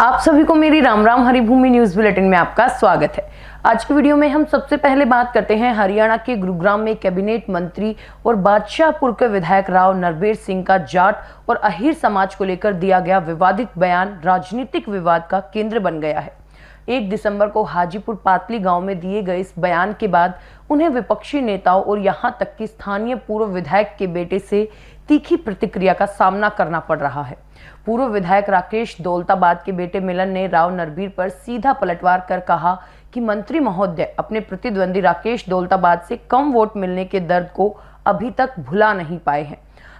आप सभी को मेरी राम राम हरिभूमि न्यूज बुलेटिन में आपका स्वागत है। आज की वीडियो में हम सबसे पहले बात करते हैं हरियाणा के गुरुग्राम में कैबिनेट मंत्री और बादशाहपुर के विधायक राव नरबीर सिंह का जाट और अहीर समाज को लेकर दिया गया विवादित बयान राजनीतिक विवाद का केंद्र बन गया है। 1 दिसंबर को हाजीपुर पातली गांव में दिए गए इस बयान के बाद उन्हें विपक्षी नेताओं और यहां तक कि स्थानीय पूर्व विधायक के बेटे से तीखी प्रतिक्रिया का सामना करना पड़ रहा है। पूर्व विधायक राकेश दौलताबाद के बेटे मिलन ने राव नरबीर पर सीधा पलटवार कर कहा कि मंत्री महोदय अपने प्रतिद्वंदी राकेश दौलताबाद से कम वोट मिलने के दर्द को अभी तक भुला नहीं पाए हैं।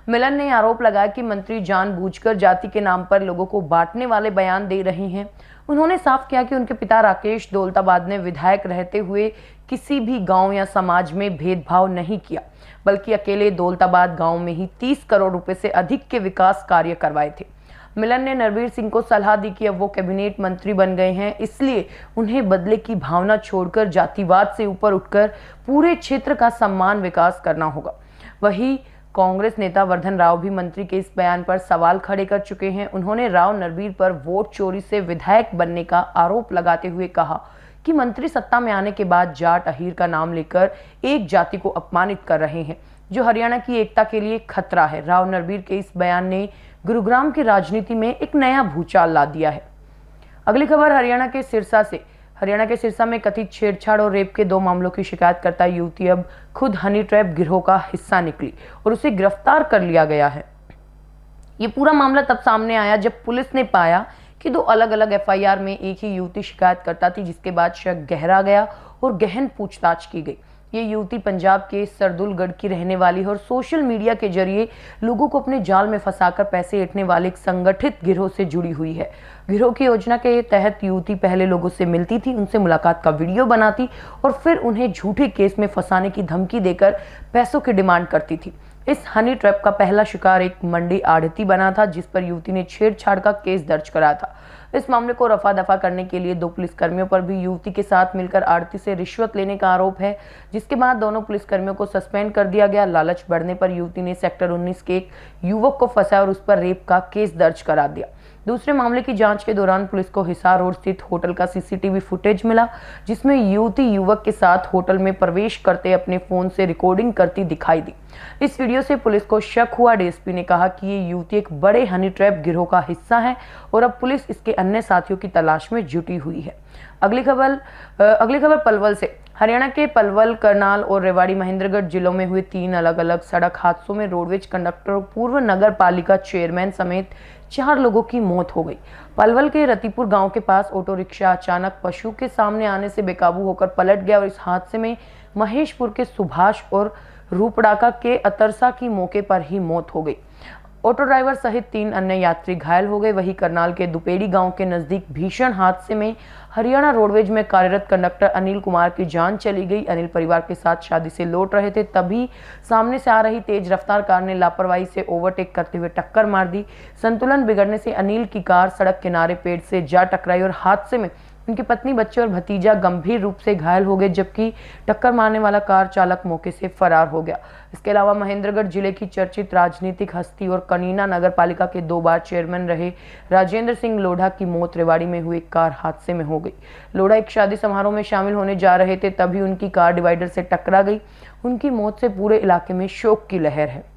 मिलन ने आरोप लगाया कि मंत्री जानबूझकर जाति के नाम पर लोगों को बांटने वाले बयान दे रही हैं। उन्होंने साफ किया कि उनके पिता राकेश दौलताबाद ने विधायक रहते हुए किसी भी गांव या समाज में भेदभाव नहीं किया, बल्कि अकेले दौलताबाद गांव में ही 30 करोड़ रुपए से अधिक के विकास कार्य करवाए थे। मिलन ने नरबीर सिंह को सलाह दी कि अब वो कैबिनेट मंत्री बन गए हैं, इसलिए उन्हें बदले की भावना छोड़कर जातिवाद से ऊपर उठकर पूरे क्षेत्र का सम्मान विकास करना होगा। वहीं कांग्रेस नेता वर्धन राव भी मंत्री के इस बयान पर सवाल खड़े कर चुके हैं। उन्होंने राव नरबीर पर वोट चोरी से विधायक बनने का आरोप लगाते हुए कहा कि मंत्री सत्ता में आने के बाद जाट अहीर का नाम लेकर एक जाति को अपमानित कर रहे हैं, जो हरियाणा की एकता के लिए खतरा है। राव नरबीर के इस बयान ने गुरुग्राम की राजनीति में एक नया भूचाल ला दिया है। अगली खबर हरियाणा के सिरसा से। हरियाणा के सिरसा में कथित छेड़छाड़ और रेप के 2 मामलों की शिकायतकर्ता युवती अब खुद हनी ट्रैप गिरोह का हिस्सा निकली और उसे गिरफ्तार कर लिया गया है। ये पूरा मामला तब सामने आया जब पुलिस ने पाया कि 2 अलग-अलग एफआईआर में एक ही युवती शिकायतकर्ता थी, जिसके बाद शक गहरा गया और गहन पूछताछ की गई। ये युवती पंजाब के सरदुलगढ़ की रहने वाली है और सोशल मीडिया के जरिए लोगों को अपने जाल में फंसाकर पैसे ऐंठने वाले एक संगठित गिरोह से जुड़ी हुई है। गिरोह की योजना के तहत युवती पहले लोगों से मिलती थी, उनसे मुलाकात का वीडियो बनाती और फिर उन्हें झूठे केस में फंसाने की धमकी देकर पैसों की डिमांड करती थी। इस हनी ट्रैप का पहला शिकार एक मंडी आढ़ती बना था, जिस पर युवती ने छेड़छाड़ का केस दर्ज कराया था। इस मामले को रफा दफा करने के लिए 2 पुलिसकर्मियों पर भी युवती के साथ मिलकर आढ़ती से रिश्वत लेने का आरोप है, जिसके बाद दोनों पुलिसकर्मियों को सस्पेंड कर दिया गया। लालच बढ़ने पर युवती ने सेक्टर 19 के एक युवक को फंसाया और उस पर रेप का केस दर्ज करा दिया। दूसरे मामले की जांच के दौरान पुलिस को हिसार रोड स्थित होटल का सीसीटीवी फुटेज मिला, जिसमें युवती युवक के साथ होटल में प्रवेश करते अपने फोन से रिकॉर्डिंग करती दिखाई दी। इस वीडियो से पुलिस को शक हुआ। डीएसपी ने कहा कि ये युवती एक बड़े हनी ट्रैप गिरोह का हिस्सा है और अब पुलिस इसके अन्य साथियों की तलाश में जुटी हुई है। अगली खबर पलवल से। हरियाणा के पलवल, करनाल और रेवाड़ी महेंद्रगढ़ जिलों में हुए 3 अलग-अलग सड़क हादसों में रोडवेज कंडक्टर और पूर्व नगर पालिका चेयरमैन समेत 4 लोगों की मौत हो गई। पलवल के रतिपुर गांव के पास ऑटो रिक्शा अचानक पशु के सामने आने से बेकाबू होकर पलट गया और इस हादसे में महेशपुर के सुभाष और रूपड़ाका के अतरसा की मौके पर ही मौत हो गई। ऑटो ड्राइवर सहित 3 अन्य यात्री घायल हो गए। वहीं करनाल के दुपेड़ी गांव के नजदीक भीषण हादसे में हरियाणा रोडवेज में कार्यरत कंडक्टर अनिल कुमार की जान चली गई। अनिल परिवार के साथ शादी से लौट रहे थे, तभी सामने से आ रही तेज रफ्तार कार ने लापरवाही से ओवरटेक करते हुए टक्कर मार दी। संतुलन बिगड़ने से अनिल की कार सड़क किनारे पेड़ से जा टकराई और हादसे में उनकी पत्नी, बच्चे और भतीजा गंभीर रूप से घायल हो गए, जबकि टक्कर मारने वाला कार चालक मौके से फरार हो गया। इसके अलावा महेंद्रगढ़ जिले की चर्चित राजनीतिक हस्ती और कनीना नगर पालिका के 2 बार चेयरमैन रहे राजेंद्र सिंह लोढ़ा की मौत रेवाड़ी में हुए कार हादसे में हो गई। लोढ़ा एक शादी समारोह में शामिल होने जा रहे थे, तभी उनकी कार डिवाइडर से टकरा गई। उनकी मौत से पूरे इलाके में शोक की लहर है।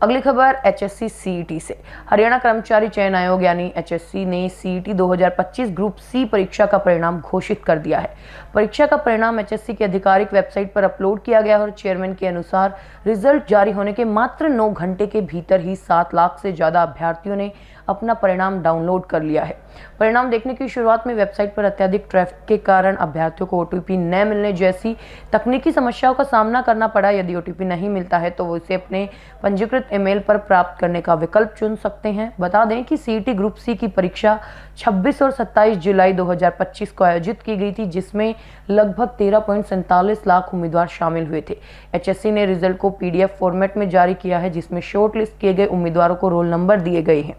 अगली खबर एचएससी सीईटी से। हरियाणा कर्मचारी चयन आयोग यानी एचएससी ने सीईटी 2025 ग्रुप सी परीक्षा का परिणाम घोषित कर दिया है। परीक्षा का परिणाम एचएससी की आधिकारिक वेबसाइट पर अपलोड किया गया और चेयरमैन के अनुसार रिजल्ट जारी होने के मात्र 9 घंटे के भीतर ही 7 लाख से ज्यादा अभ्यर्थियों ने अपना परिणाम डाउनलोड कर लिया है। परिणाम देखने की शुरुआत में वेबसाइट पर अत्यधिक ट्रैफिक के कारण अभ्यर्थियों को ओटीपी न मिलने जैसी तकनीकी समस्याओं का सामना करना पड़ा। यदि ओटीपी नहीं मिलता है तो वो इसे अपने पंजीकृत ईमेल पर प्राप्त करने का विकल्प चुन सकते हैं। बता दें कि सीईटी ग्रुप सी की परीक्षा 26 और 27 जुलाई 2025 को आयोजित की गई थी, जिसमें लगभग 13.47 लाख उम्मीदवार शामिल हुए थे। एचएससी ने रिजल्ट को पीडीएफ फॉर्मेट में जारी किया है, जिसमें शॉर्ट लिस्ट किए गए उम्मीदवारों को रोल नंबर दिए गए हैं।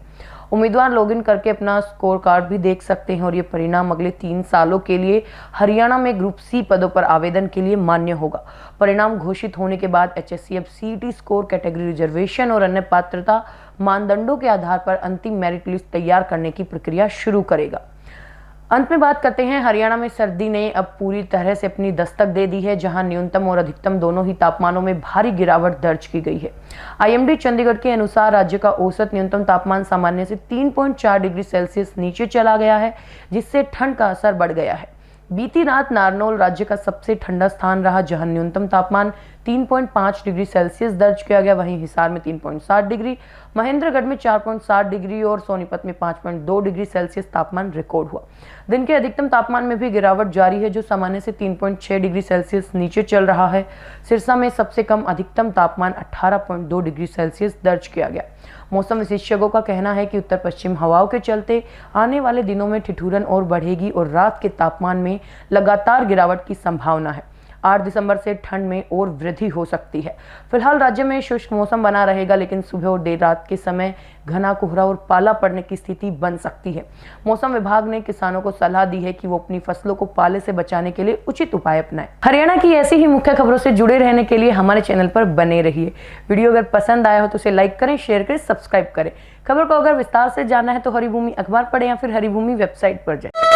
उम्मीदवार लॉगिन करके अपना स्कोर कार्ड भी देख सकते हैं और ये परिणाम अगले 3 सालों के लिए हरियाणा में ग्रुप सी पदों पर आवेदन के लिए मान्य होगा। परिणाम घोषित होने के बाद HSCF CET score, category reservation और अन्य पात्रता मानदंडों के आधार पर अंतिम मेरिट लिस्ट तैयार करने की प्रक्रिया शुरू करेगा। अंत में बात करते हैं, हरियाणा में सर्दी ने अब पूरी तरह से अपनी दस्तक दे दी है, जहां न्यूनतम और अधिकतम दोनों ही तापमानों में भारी गिरावट दर्ज की गई है। IMD चंडीगढ़ के अनुसार राज्य का औसत न्यूनतम तापमान सामान्य से 3.4 डिग्री सेल्सियस नीचे चला गया है, जिससे ठंड का असर बढ़ गया है। बीती रात नारनौल राज्य का सबसे ठंडा स्थान रहा, जहां न्यूनतम तापमान 3.5 डिग्री सेल्सियस दर्ज किया गया। वहीं हिसार में 3.7 डिग्री, महेंद्रगढ़ में 4.7 डिग्री और सोनीपत में 5.2 डिग्री सेल्सियस तापमान रिकॉर्ड हुआ। दिन के अधिकतम तापमान में भी गिरावट जारी है, जो सामान्य से 3.6 डिग्री सेल्सियस नीचे चल रहा है। सिरसा में सबसे कम अधिकतम तापमान 18.2 डिग्री सेल्सियस दर्ज किया गया। मौसम विशेषज्ञों का कहना है कि उत्तर पश्चिम हवाओं के चलते आने वाले दिनों में ठिठुरन और बढ़ेगी और रात के तापमान में लगातार गिरावट की संभावना है। 8 दिसंबर से ठंड में और वृद्धि हो सकती है। फिलहाल राज्य में शुष्क मौसम बना रहेगा, लेकिन सुबह और देर रात के समय घना कोहरा और पाला पड़ने की स्थिति बन सकती है। मौसम विभाग ने किसानों को सलाह दी है कि वो अपनी फसलों को पाले से बचाने के लिए उचित उपाय अपनाएं। हरियाणा की ऐसी ही मुख्य खबरों से जुड़े रहने के लिए हमारे चैनल पर बने रहिए। वीडियो अगर पसंद आया हो तो उसे लाइक करें, शेयर करें, सब्सक्राइब करें। खबर को अगर विस्तार से जानना है तो हरिभूमि अखबार पढ़ें या फिर हरिभूमि वेबसाइट पर जाएं।